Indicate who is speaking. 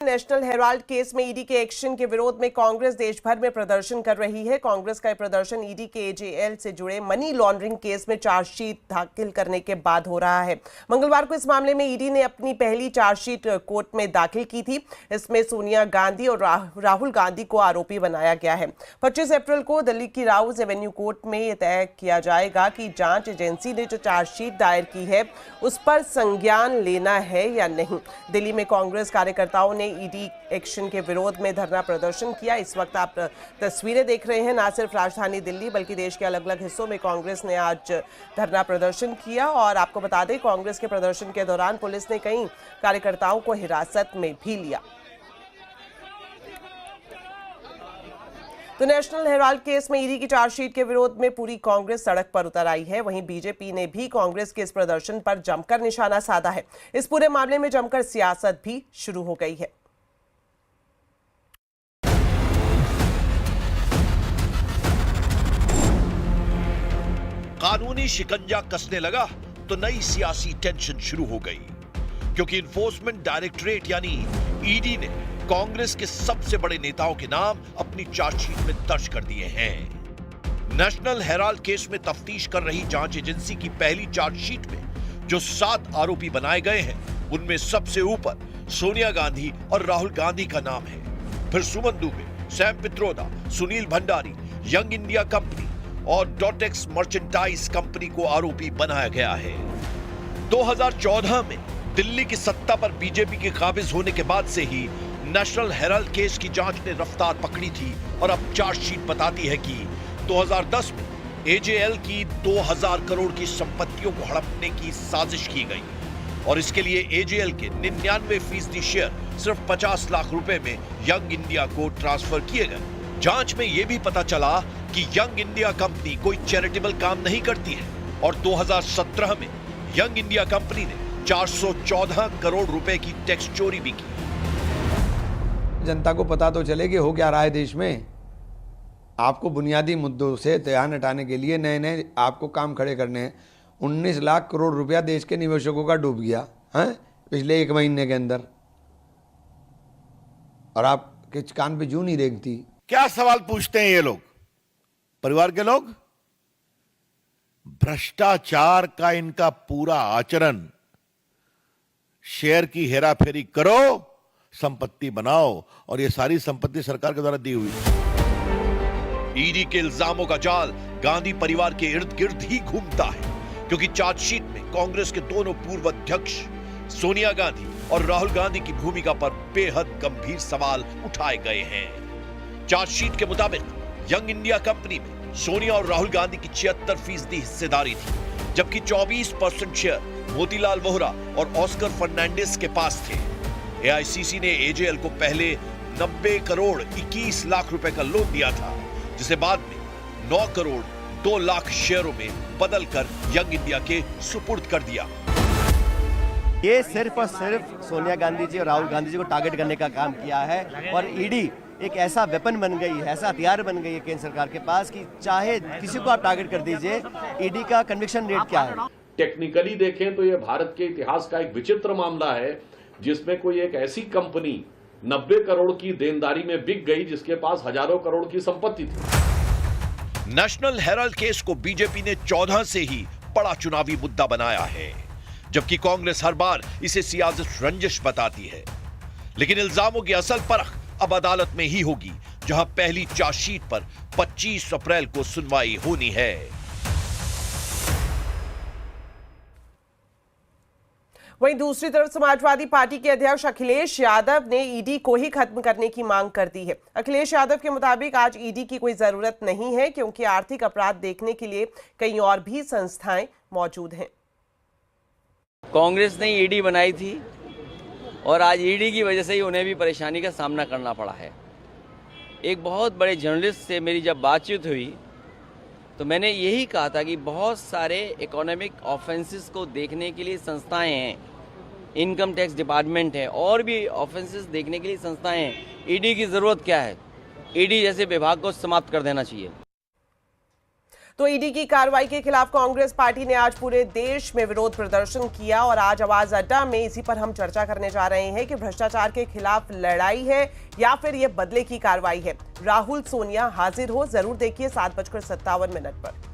Speaker 1: National Herald case में ED के action के विरोध में कांग्रेस देश भर में प्रदर्शन कर रही है। कांग्रेस का यह प्रदर्शन ईडी के एजेएल से जुड़े मनी लॉन्ड्रिंग केस में चार्जशीट दाखिल करने के बाद हो रहा है। मंगलवार को इस मामले में ईडी ने अपनी पहली चार्जशीट कोर्ट में दाखिल की थी। इसमें सोनिया गांधी और राहुल गांधी को आरोपी बनाया गया है। 25 अप्रैल को दिल्ली की राउज एवेन्यू कोर्ट में यह तय किया जाएगा कि जांच एजेंसी ने जो चार्जशीट दायर की है उस पर संज्ञान लेना है या नहीं। दिल्ली में कांग्रेस कार्यकर्ताओं ने ईडी एक्शन के विरोध में धरना प्रदर्शन किया। इस वक्त आप तस्वीरें देख रहे हैं। ना सिर्फ राजधानी दिल्ली बल्कि देश के अलग अलग हिस्सों में कांग्रेस ने आज धरना प्रदर्शन किया। और आपको बता दें, कांग्रेस के प्रदर्शन के दौरान पुलिस ने कई कार्यकर्ताओं को हिरासत में भी लिया। तो नेशनल हेराल्ड केस में ईडी की चार्जशीट के विरोध में पूरी कांग्रेस सड़क पर उतर आई है। वहीं बीजेपी ने भी कांग्रेस के इस प्रदर्शन पर जमकर निशाना साधा है। इस पूरे मामले में जमकर सियासत भी शुरू हो गई है।
Speaker 2: कानूनी शिकंजा कसने लगा तो नई सियासी टेंशन शुरू हो गई, क्योंकि इन्फोर्समेंट डायरेक्टरेट यानी ईडी ने कांग्रेस के सबसे बड़े नेताओं के नाम अपनी चार्जशीट में दर्ज कर दिए हैं। नेशनल हेराल्ड केस में तफ्तीश कर रही जांच एजेंसी की पहली चार्जशीट में जो 7 आरोपी बनाए गए हैं, उनमें सबसे ऊपर सोनिया गांधी और राहुल गांधी का नाम है। फिर सुमन दुबे, सैम पित्रोदा, सुनील भंडारी, यंग इंडिया कंपनी और डॉटेक्स मर्चेंटाइज कंपनी को आरोपी बनाया गया है। 2014 में दिल्ली की सत्ता पर बीजेपी के काबिज होने के बाद से ही नेशनल हेराल्ड केस की जांच ने रफ्तार पकड़ी थी और अब चार्जशीट बताती है कि 2010 में एजेएल की 2000 करोड़ की संपत्तियों को हड़पने की साजिश की गई और इसके लिए एजेएल के 99% शेयर सिर्फ 50 लाख रुपए में यंग इंडिया को ट्रांसफर किए गए। जांच में यह भी पता चला कि यंग इंडिया कंपनी कोई चैरिटेबल काम नहीं करती है और 2017 में यंग इंडिया कंपनी ने 414 करोड़ रुपए की टैक्स चोरी भी की।
Speaker 3: जनता को पता तो चले कि हो क्या रहा है देश में। आपको बुनियादी मुद्दों से ध्यान हटाने के लिए नए नए आपको काम खड़े करने हैं। 19 लाख करोड़ रुपया देश के निवेशकों का डूब गया है पिछले 1 महीने के अंदर, और आपके कान पे जूं नहीं रेंगती।
Speaker 4: क्या सवाल पूछते हैं ये लोग, परिवार के लोग? भ्रष्टाचार का इनका पूरा आचरण, शेयर की हेराफेरी करो, संपत्ति बनाओ, और ये सारी संपत्ति सरकार के द्वारा दी हुई।
Speaker 2: ईडी के इल्जामों का जाल गांधी परिवार के इर्द गिर्द ही घूमता है, क्योंकि चार्जशीट में कांग्रेस के दोनों पूर्व अध्यक्ष सोनिया गांधी और राहुल गांधी की भूमिका पर बेहद गंभीर सवाल उठाए गए हैं। चार्जशीट के मुताबिक यंग इंडिया कंपनी में सोनिया और राहुल गांधी की 76% हिस्सेदारी थी, जबकि 24% शेयर मोतीलाल वोहरा और ऑस्कर फर्नांडिस के पास थे। एआईसीसी ने एजेएल को पहले 90 करोड़ 21 लाख रुपए का लोन दिया था, जिसे बाद में 9 करोड़ 2 लाख शेयरों में बदलकर यंग इंडिया के सुपुर्द कर दिया।
Speaker 5: ये सिर्फ और सिर्फ सोनिया गांधी जी और राहुल गांधी जी को टारगेट करने का काम किया है, और ईडी एक ऐसा वेपन बन गई है, ऐसा हथियार बन गई है केंद्र सरकार के पास कि चाहे किसी को आप टारगेट कर दीजिए। ईडी का कन्विक्शन रेट क्या है?
Speaker 6: टेक्निकली देखें तो यह भारत के इतिहास का एक विचित्र मामला है, जिसमें कोई एक ऐसी कंपनी 90 करोड़ की देनदारी में बिक गई जिसके पास हजारों करोड़ की संपत्ति थी।
Speaker 2: नेशनल हेराल्ड केस को बीजेपी ने 14 से ही बड़ा चुनावी मुद्दा बनाया है, जबकि कांग्रेस हर बार इसे सियासत रंजिश बताती है। लेकिन इल्जामों की असल परख अब अदालत में ही होगी, जहां पहली चार्जशीट पर 25 अप्रैल को सुनवाई होनी है।
Speaker 1: वहीं दूसरी तरफ समाजवादी पार्टी के अध्यक्ष अखिलेश यादव ने ईडी को ही खत्म करने की मांग कर दी है। अखिलेश यादव के मुताबिक आज ईडी की कोई जरूरत नहीं है, क्योंकि आर्थिक अपराध देखने के लिए कई और भी संस्थाएं मौजूद हैं।
Speaker 7: कांग्रेस ने ईडी बनाई थी और आज ईडी की वजह से ही उन्हें भी परेशानी का सामना करना पड़ा है। एक बहुत बड़े जर्नलिस्ट से मेरी जब बातचीत हुई तो मैंने यही कहा था कि बहुत सारे इकोनॉमिक ऑफेंसेस को देखने के लिए संस्थाएं हैं, इनकम टैक्स डिपार्टमेंट है, और भी ऑफेंसेस देखने के लिए संस्थाएं हैं। ईडी की ज़रूरत क्या है? ईडी जैसे विभाग को समाप्त कर देना चाहिए।
Speaker 1: तो ईडी की कार्रवाई के खिलाफ कांग्रेस पार्टी ने आज पूरे देश में विरोध प्रदर्शन किया और आज आवाज अड्डा में इसी पर हम चर्चा करने जा रहे हैं कि भ्रष्टाचार के खिलाफ लड़ाई है या फिर यह बदले की कार्रवाई है। राहुल सोनिया हाजिर हो, जरूर देखिए 7:57 पर।